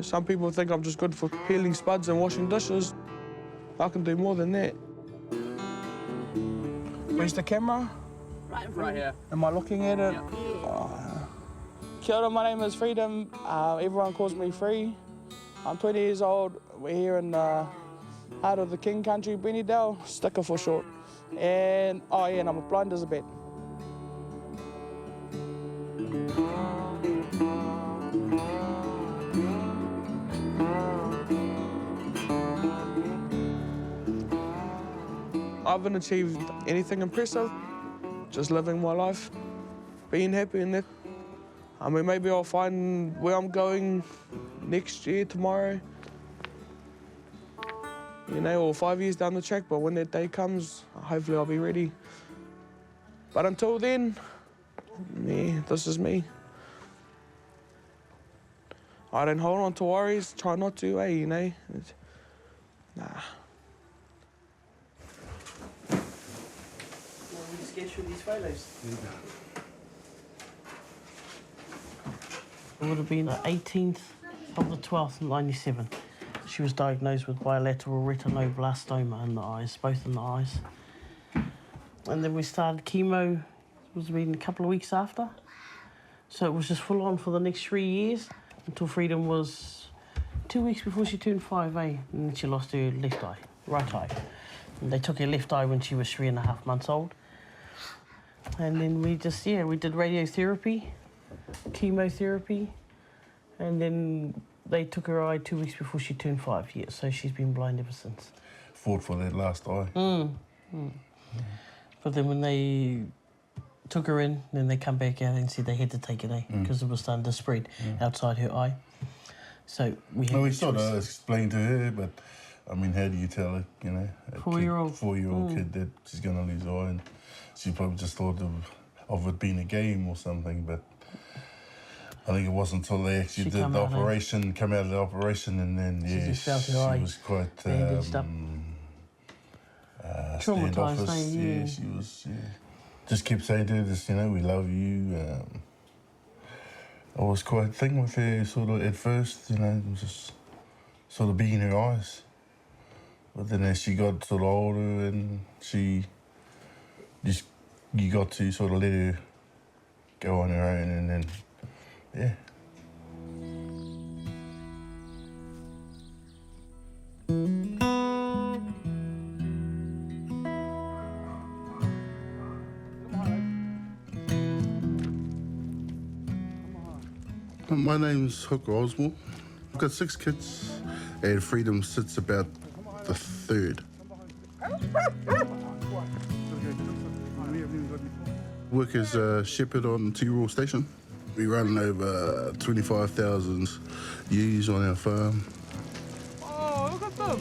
some people think I'm just good for peeling spuds and washing dishes. I can do more than that. Where's the camera? Right here. Am I looking at it? Yep. Oh. Kia ora, my name is Freedom. Everyone calls me Free. I'm 20 years old. We're here in the heart of the King Country, Benidale, Sticker for short. And, oh yeah, and I'm blind as a bat. I haven't achieved anything impressive, just living my life, being happy in it. I mean, maybe I'll find where I'm going next year, tomorrow, you know, or 5 years down the track, but when that day comes, hopefully I'll be ready. But until then, yeah, this is me. I don't hold on to worries, try not to, you know. Nah. We just get through these photos. It would have been the 18th of the 12th, 97. She was diagnosed with bilateral retinoblastoma in the eyes, both in the eyes. And then we started chemo, it was been a couple of weeks after. So it was just full on for the next 3 years until Freedom was 2 weeks before she turned 5, And then she lost her left eye, right eye. And they took her left eye when she was 3.5 months old. And then we just, we did radiotherapy, chemotherapy, and then they took her eye 2 weeks before she turned 5 years, so she's been blind ever since. Fought for that last eye. But then when they took her in, then they come back out and said they had to take it, because it was starting to spread outside her eye. So we had we sort of explained to her, but I mean, how do you tell her, you know, a 4-year-old kid that she's going to lose her eye? And she probably just thought of it being a game or something, but I think it wasn't until they actually did the operation, come out of the operation, and then, she was quite traumatised. She was, just kept saying to her this, you know, we love you. I was quite thin with her sort of at first, you know, just sort of being in her eyes. But then as she got sort of older and you got to sort of let her go on her own, and then, My name's Hooker Oswald. I've got 6 kids, and Freedom sits about the 3rd. Work as a shepherd on T-Raw Station. We run over 25,000 ewes on our farm. Oh, look at them.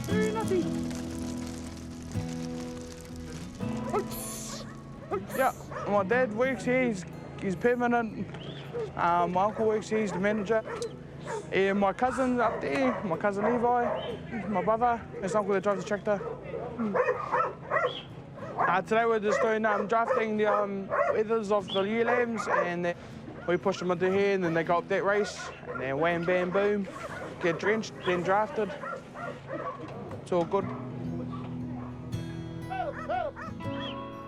Very nutty. Yeah, my dad works here, he's permanent. My uncle works here, he's the manager. And my cousin's up there, my cousin Levi, my brother, his uncle that drives the tractor. Today we're just doing drafting the wethers of the ewe lambs, and we push them into here, and then they go up that race, and then wham, bam, boom, get drenched, then drafted. It's all good.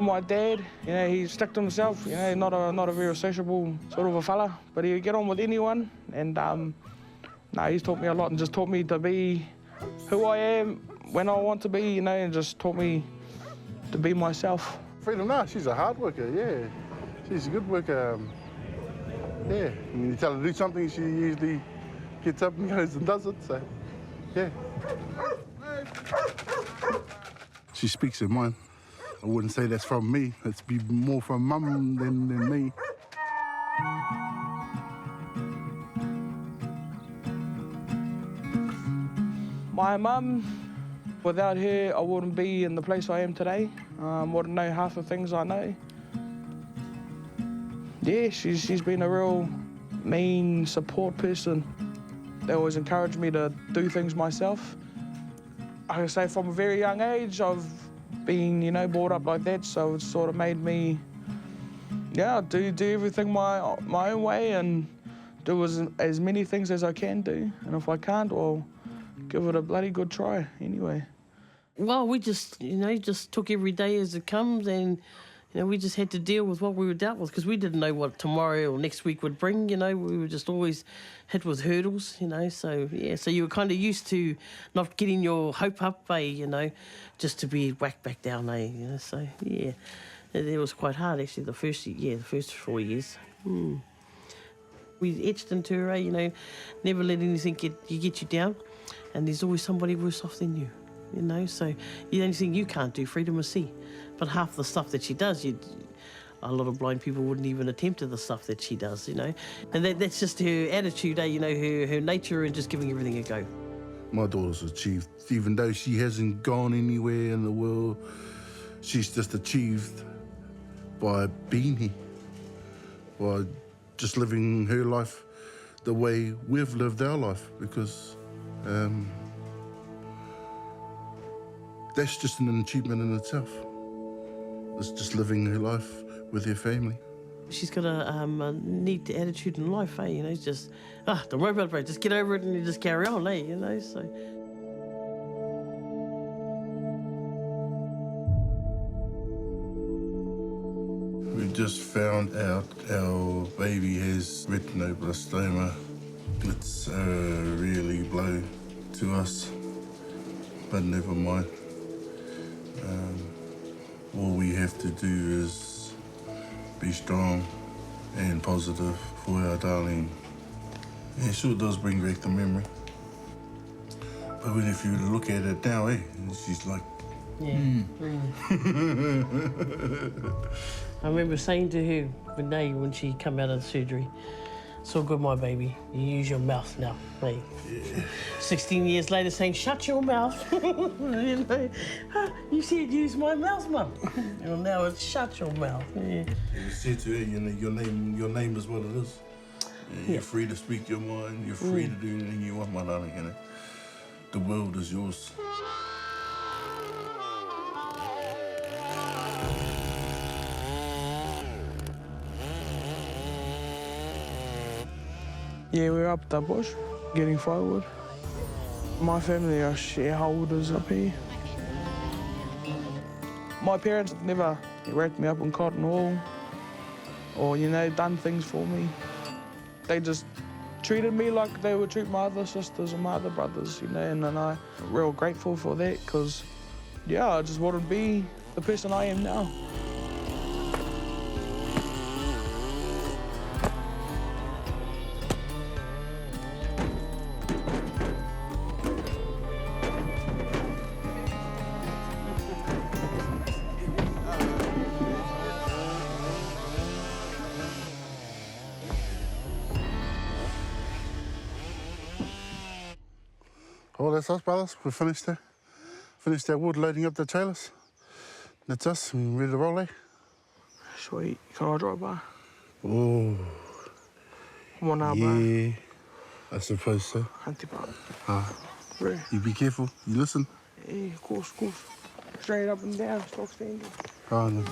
My dad, you know, he stuck to himself, you know, not a very sociable sort of a fella, but he'd get on with anyone, and he's taught me a lot and just taught me to be who I am when I want to be, you know, and just taught me to be myself. Freedom, she's a hard worker, She's a good worker, When you tell her to do something, she usually gets up and goes and does it, so, She speaks her mind. I wouldn't say that's from me. It's be more from Mum than me. My mum, without her, I wouldn't be in the place I am today. Wouldn't know half the things I know. Yeah, she's been a real mean support person. They always encouraged me to do things myself. I can say from a very young age, I've been, you know, brought up like that, so it's sort of made me, do everything my own way and do as many things as I can do, and if I can't, I'll give it a bloody good try anyway. Well, we just, just took every day as it comes, and, we just had to deal with what we were dealt with, because we didn't know what tomorrow or next week would bring, we were just always hit with hurdles, so, yeah, so you were kind of used to not getting your hope up, just to be whacked back down, so, yeah, it was quite hard, actually, the first 4 years. We etched into her, never let anything get you down, and there's always somebody worse off than you. So the only thing you can't do, freedom of sea. But half the stuff that she does, a lot of blind people wouldn't even attempt to the stuff that she does, And that's just her attitude, her nature, and just giving everything a go. My daughter's achieved, even though she hasn't gone anywhere in the world, she's just achieved by being here, by just living her life the way we've lived our life, because that's just an achievement in itself. It's just living her life with her family. She's got a neat attitude in life, just, don't worry about it, bro, just get over it and you just carry on, so. We just found out our baby has retinoblastoma. It's a really blow to us, but never mind. All we have to do is be strong and positive for our darling. It sure does bring back the memory. But when if you look at it now, she's like, yeah. I remember saying to her, Renee, when she come out of the surgery, "It's all good, my baby. You use your mouth now." Yeah. 16 years later saying, "Shut your mouth." You said use my mouth, Mum. Well, now it's shut your mouth. Yeah. You said to her, your name is what it is. You're free to speak your mind. You're free to do anything you want, my darling. The world is yours. Yeah, we're up the bush, getting firewood. My family are shareholders up here. My parents never wrapped me up in cotton wool or, done things for me. They just treated me like they would treat my other sisters and my other brothers, and I'm real grateful for that, because, I just wouldn't be the person I am now. Oh, that's us, brothers. We finished our wood, loading up the trailers. That's us. We're ready to roll, eh? Sweet. Can I drive by? Oh. Come on now, yeah, I suppose so. You be careful. You listen. Yeah, of course. Straight up and down, stock standing. Oh, no.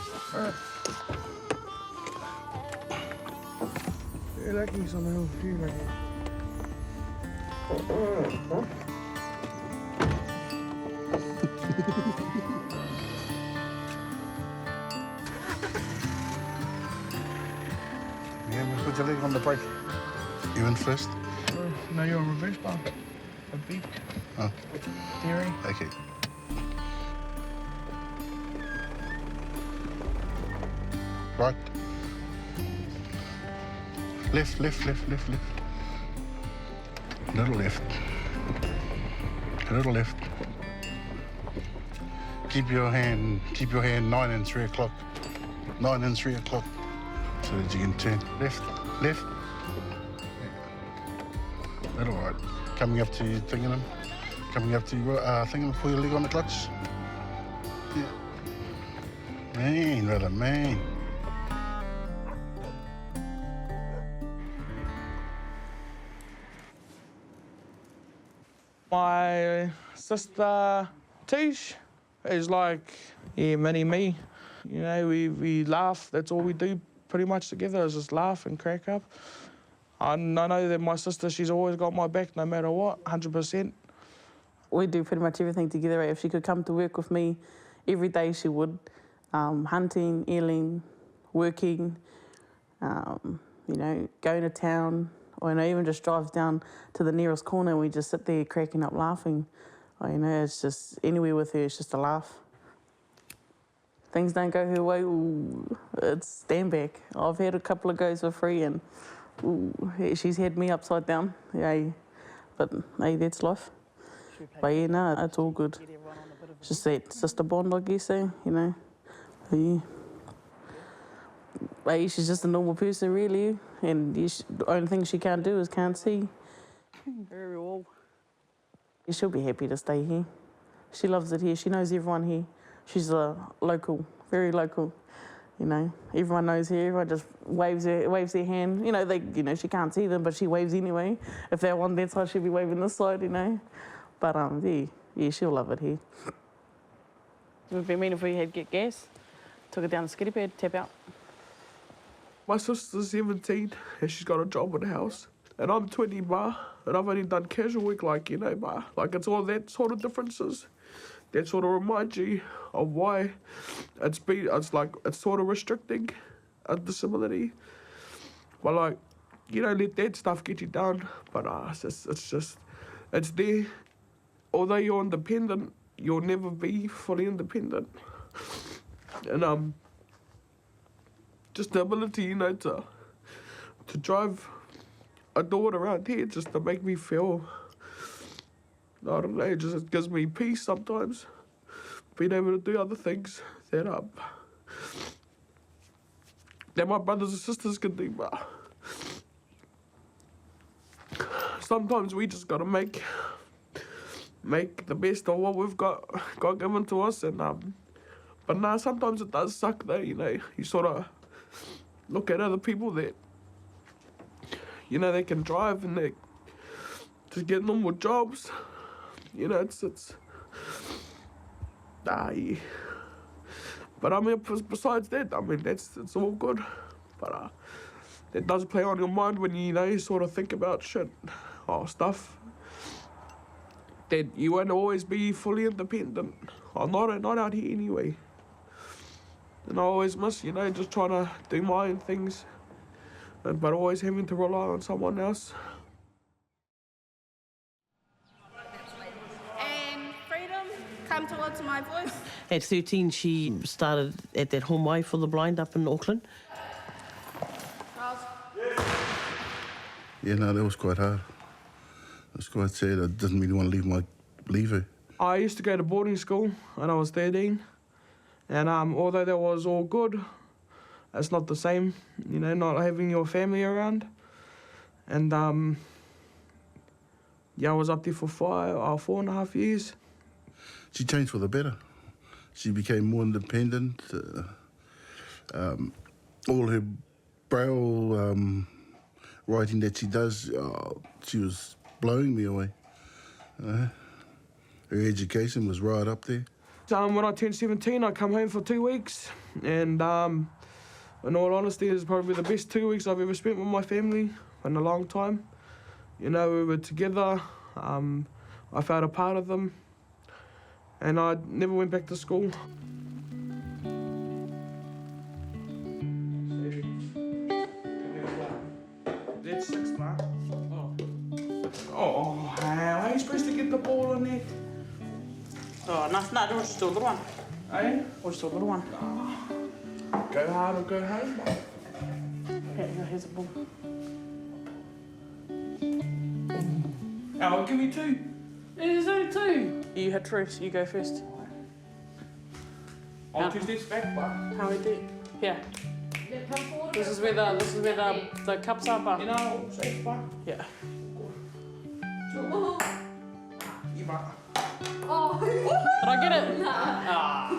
You're lucky something else here, man. Yeah, put your leg on the brake. You in first? No, you're on reverse bar. A beep. Oh. Theory. Okay. Right. Left. Little left. Keep your hand 9 and 3 o'clock. 9 and 3 o'clock. So that you can turn left. Little right. Coming up to you, Tingham. Pull your leg on the clutch. Yeah. Man, brother, man. My sister Tish is like, mini me. We laugh. That's all we do pretty much together, is just laugh and crack up. I know that my sister, she's always got my back no matter what, 100%. We do pretty much everything together. If she could come to work with me every day, she would. Hunting, eeling, working, you know, going to town, or, you know, even just drives down to the nearest corner and we just sit there cracking up laughing. Or, you know, it's just anywhere with her, it's just a laugh. Things don't go her way, ooh, it's stand back. I've had a couple of goes for free and ooh, she's had me upside down. Yeah, but hey, that's life. But yeah, no, it's all good. It's just that sister bond, I guess, you know. Yeah. But yeah, she's just a normal person, really. And the only thing she can't do is can't see. Very well. She'll be happy to stay here. She loves it here. She knows everyone here. She's a local, very local. You know, everyone knows her. Everyone just waves their hand. You know, she can't see them, but she waves anyway. If they're on that side, she'll be waving this side. You know. But yeah, she'll love it here. We've been meaning for you to get gas. Took it down the skiddy pad, tap out. My sister's 17 and she's got a job in the house. And I'm 20 bar, and I've only done casual work, like, you know, bar. Like, it's all that sort of differences that sort of remind you of why it's sort of restricting a disability. But, like, you don't let that stuff get you down. But it's there. Although you're independent, you'll never be fully independent. And just the ability, you know, to drive a daughter around here just to make me feel, I don't know, it just gives me peace sometimes. Being able to do other things that my brothers and sisters can do, but sometimes we just gotta make the best of what we've got given to us. And but nah, sometimes it does suck though, you know. You sort of look at other people that, you know, they can drive and they just get normal jobs. You know, yeah. But I mean, besides that, I mean, it's all good. But that does play on your mind when you sort of think about shit or stuff that you won't always be fully independent. Or not out here anyway. And I always miss, you know, just trying to do my own things, but always having to rely on someone else. And freedom, come towards my voice. At 13, she started at that home for the blind up in Auckland. Yeah, no, that was quite hard. It was quite sad. I didn't really want to leave her. I used to go to boarding school when I was 13. And although that was all good, it's not the same, you know, not having your family around. And yeah, I was up there for 4.5 years. She changed for the better. She became more independent. All her braille writing that she does, she was blowing me away. Her education was right up there. When I turned 17, I come home for 2 weeks, and in all honesty, it's probably the best 2 weeks I've ever spent with my family in a long time. You know, we were together, I felt a part of them, and I never went back to school. That's 6, man. Oh, how are you supposed to get the ball on there? Oh, no, it was just a little one. Eh? It was just a little one. Go hard or go home? Here's a ball. Oh, give me 2. There's only 2. You hit first, you go first. I'll 2 steps back, but how we do? Here. This is where the cups are, but you know, safe, but yeah. you might. Oh. Did I get it? Nah.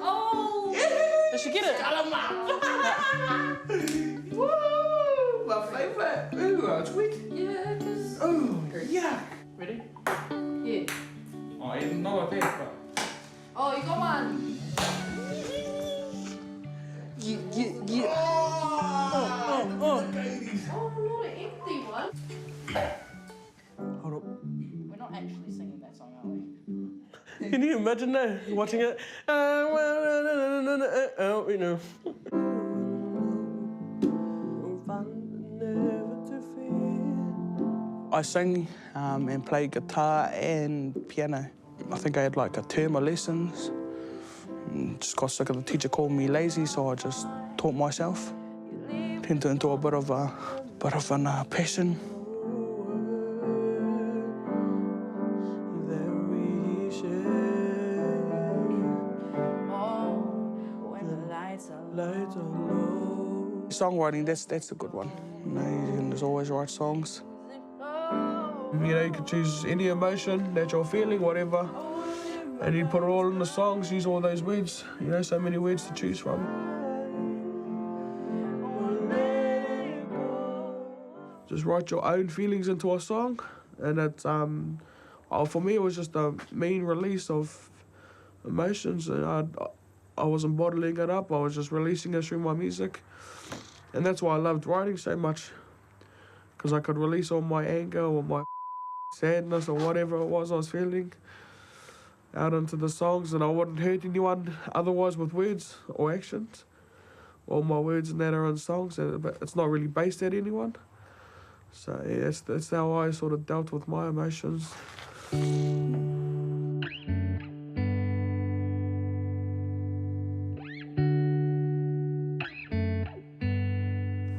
Oh. Did she get it? Woo! My favourite. Ooh, it's wet. Yeah, because... Oh, yuck. Ready? Yeah. Oh, I didn't know that, but... Oh, you got one. Yeah. Hold up. We're not actually singing that song, are we? Can you imagine that? Watching it? You know. I sing and play guitar and piano. I think I had like a term of lessons. Just got sick of the teacher calling me lazy, so I just taught myself. Turned it into a bit of a passion. Songwriting, that's a good one. You know, you can just always write songs. You know, you can choose any emotion that you're feeling, whatever, and you put it all in the songs, use all those words. You know, so many words to choose from. Just write your own feelings into a song, and it's for me it was just a main release of emotions, and I wasn't bottling it up. I was just releasing it through my music, and that's why I loved writing so much, because I could release all my anger or my sadness or whatever it was I was feeling out into the songs, and I wouldn't hurt anyone otherwise with words or actions. All my words and that are in songs, but it's not really based at anyone. So yeah, that's how I sort of dealt with my emotions.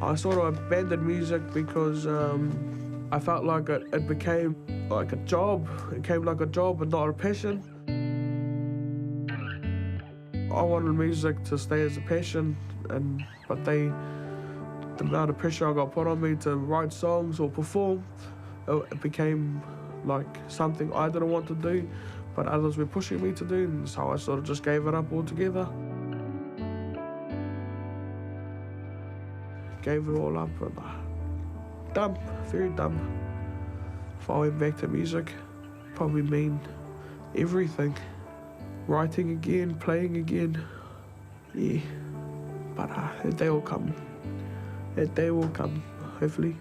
I sort of abandoned music because I felt like it became like a job. It came like a job and not a passion. I wanted music to stay as a passion, but the amount of pressure I got put on me to write songs or perform, it became like something I didn't want to do, but others were pushing me to do, and so I sort of just gave it up altogether. Gave it all up, and dumb, very dumb. If I went back to music, probably mean everything. Writing again, playing again, yeah. But that day will come. That day will come, hopefully.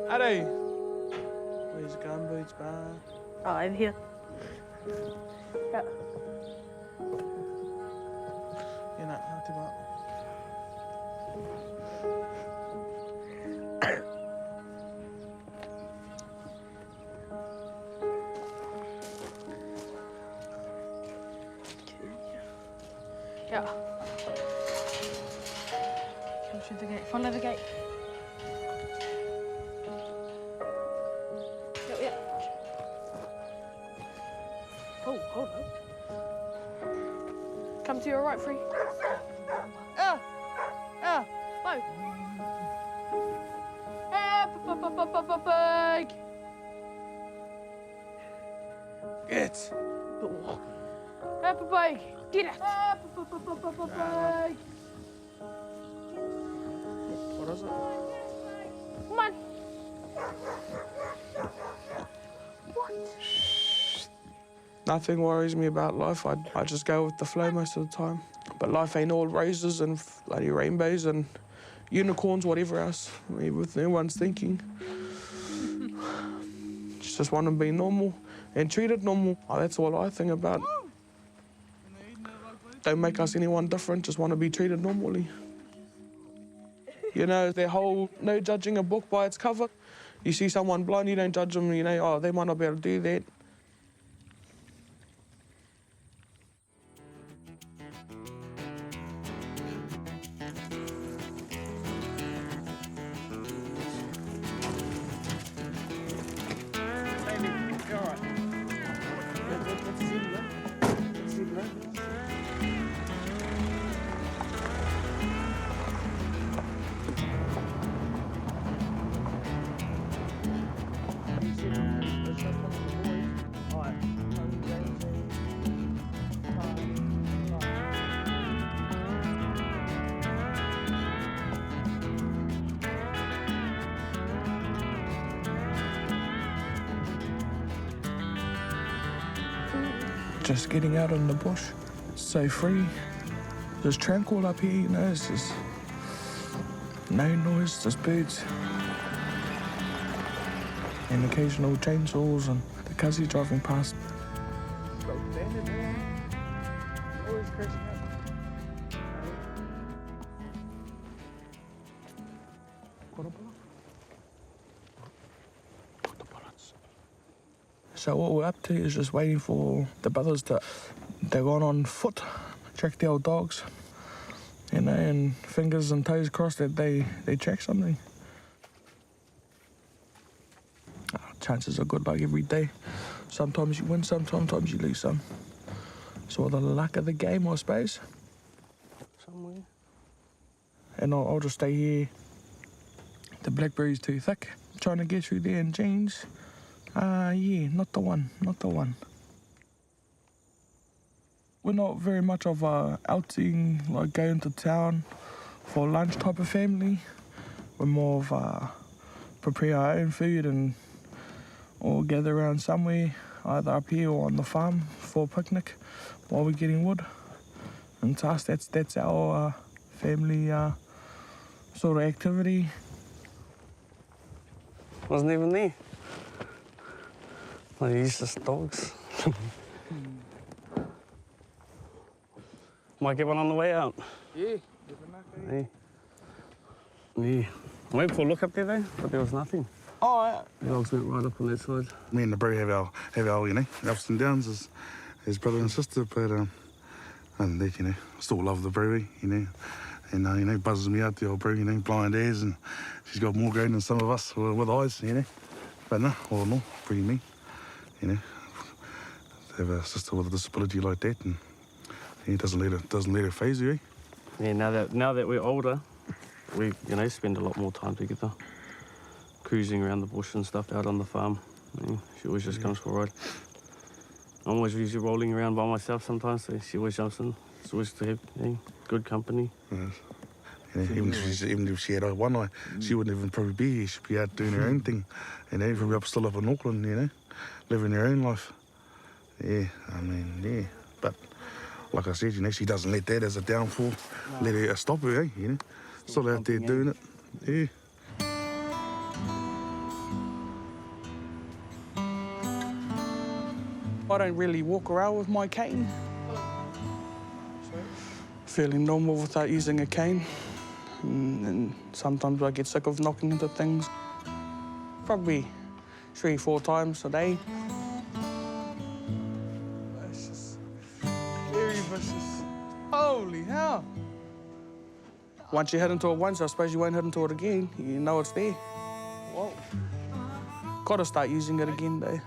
Howdy. Where's the gumboots, bar? Oh, over here. Yeah. You're not happy about. Yeah. Come through the gate. Follow the gate. Yeah. Oh, hold on. Come to your right, free. Slow. Big. Get. Big. Get it. Big. What is it? Come on. What? Nothing worries me about life. I just go with the flow most of the time. But life ain't all roses and bloody rainbows and unicorns, whatever else with everyone's thinking. Just want to be normal and treated normal. That's all I think about. Don't make us anyone different, just want to be treated normally. You know, their whole no judging a book by its cover. You see someone blind, you don't judge them, you know, oh, they might not be able to do that. Just getting out in the bush, so free, just tranquil up here, you know, it's just no noise, just birds. And occasional chainsaws and the cuzzy driving past. So what we're up to is just waiting for the brothers to... They're gone on foot, track the old dogs, you know, and fingers and toes crossed that they track something. Chances are good like every day. Sometimes you win some, sometimes you lose some. It's all the luck of the game, I suppose. Somewhere. And I'll just stay here. The blackberry's too thick. Trying to get through there in jeans. Yeah, not the one, not the one. We're not very much of a outing, like going to town for lunch type of family. We're more of a prepare our own food and or gather around somewhere, either up here or on the farm for a picnic while we're getting wood. And to us, that's our family sort of activity. Wasn't even there. They're useless dogs. Might get one on the way out. Yeah, Yeah. Yeah. I went for a look up there though, but there was nothing. Oh, yeah. The dogs went right up on that side. Me and the bro have our you know, ups and downs as brother and sister, but and that, you know, I still love the bro, you know, and you know, buzzes me out the old bro, you know, blind as, and she's got more going than some of us with eyes, you know. But no, all in all, pretty me, you know. To have a sister with a disability like that, and he doesn't let her phase you. Yeah, now that we're older, we, you know, spend a lot more time together. Cruising around the bush and stuff out on the farm. Yeah, she always just comes for a ride. I'm always usually rolling around by myself sometimes, so she always jumps in. It's always to have, you know, good company. Yes. You know, even if she had one eye, she wouldn't even probably be here. She'd be out doing her own thing. You know, probably still up in Auckland, you know, living her own life. Yeah, I mean, yeah. But like I said, you know, she doesn't let that as a downfall. No. Let her stop her, you know. Still out there doing it. Yeah. I don't really walk around with my cane. Fairly normal without using a cane. And sometimes I get sick of knocking into things. Probably 3 or 4 times a day. Vicious. Very vicious. Holy hell. Once you hit into it once, I suppose you won't hit into it again. You know it's there. Whoa. Gotta start using it again, though.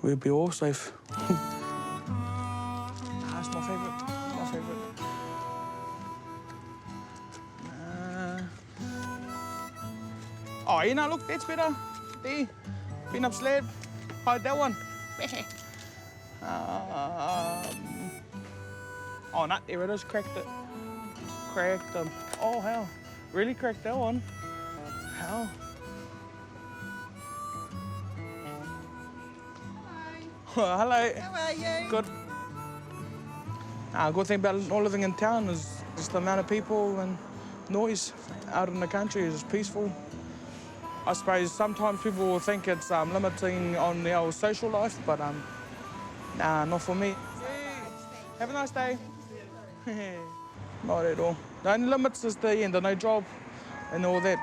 We'll be all safe. That's my favourite. My favourite. Oh, you know, look, that's better. There. Been up slab. Hide that one. Oh, no, there it is. Cracked it. Cracked them. Oh, hell. Really cracked that one. Hell. Hello. How are you? Good. Good thing about not living in town is just the amount of people and noise. Out in the country is peaceful. I suppose sometimes people will think it's limiting on the old social life, but nah, not for me. Have a nice day. Not at all. The only limits is the end, no job and all that.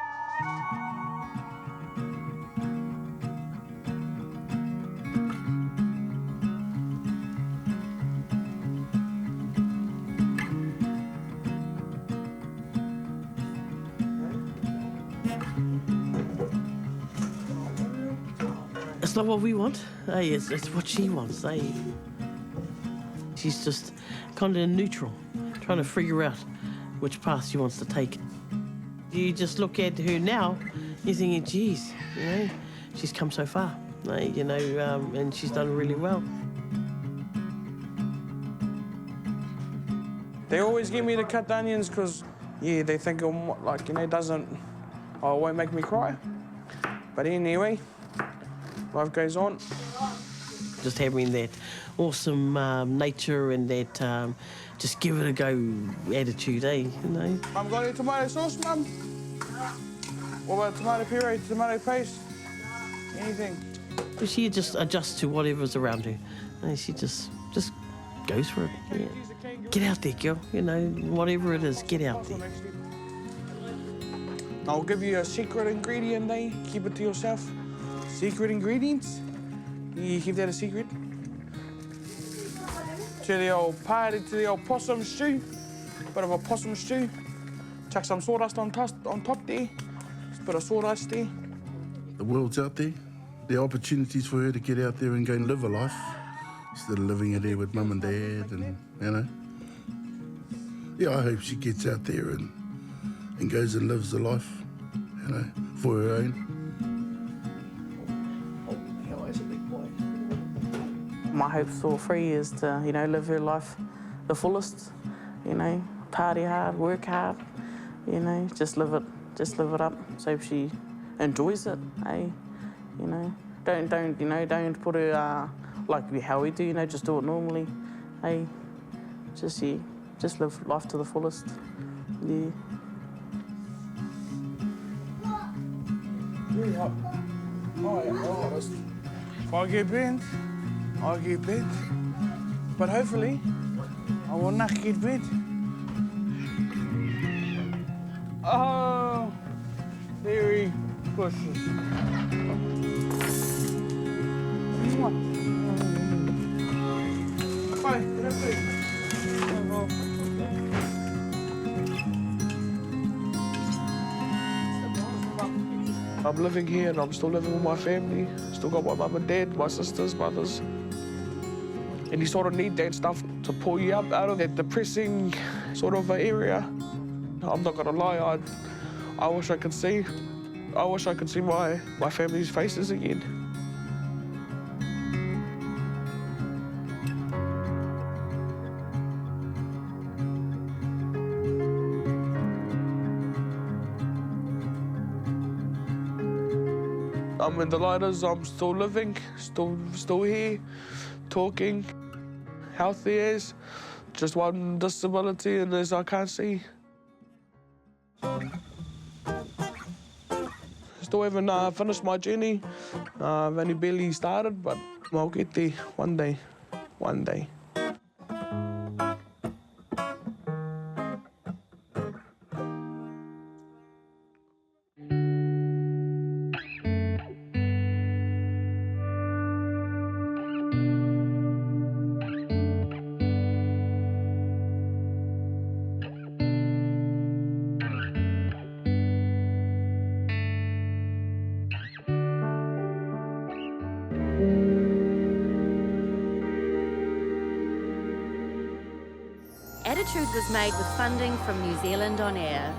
It's not what we want, hey, it's what she wants, hey. She's just kind of neutral, trying to figure out which path she wants to take. You just look at her now, you're thinking, geez, you know, she's come so far, you know, and she's done really well. They always give me to cut the onions because, yeah, they think, like, you know, it won't make me cry. But anyway, life goes on. Just having that awesome nature and that just give it a go attitude, eh? You know. Mum, got any tomato sauce, Mum? What about tomato puree, tomato paste? Anything? She just adjusts to whatever's around her. And she just goes for it. Yeah. Get out there, girl. You know, whatever it is, get out there. I'll give you a secret ingredient, eh? Keep it to yourself. Secret ingredients? You keep that a secret. To the old party, to the old possum stew. Bit of a possum stew. Chuck some sawdust on top there. Just a bit of sawdust there. The world's out there. The opportunities for her to get out there and go and live a life instead of living it there with mum and dad, and you know. Yeah, I hope she gets out there and goes and lives a life, you know, for her own. My hopes for Free is to, you know, live her life the fullest, you know, party hard, work hard, you know, just live it up so she enjoys it, eh? You know, don't put her like how we do, you know, just do it normally, eh? Just live life to the fullest, yeah. If I get bent, I'll get bent. But hopefully, I will not get bent. Oh, very pushes. Bye, get up there. I'm living here and I'm still living with my family. Still got my mum and dad, my sisters, brothers. And you sort of need that stuff to pull you up out of that depressing sort of area. I'm not gonna lie, I wish I could see my family's faces again. I'm in the lighters, I'm still living, still here, talking, healthy as, just one disability and as I can't see. Still haven't finished my journey. I've only barely started, but I'll get there one day, one day. Attitude was made with funding from New Zealand On Air.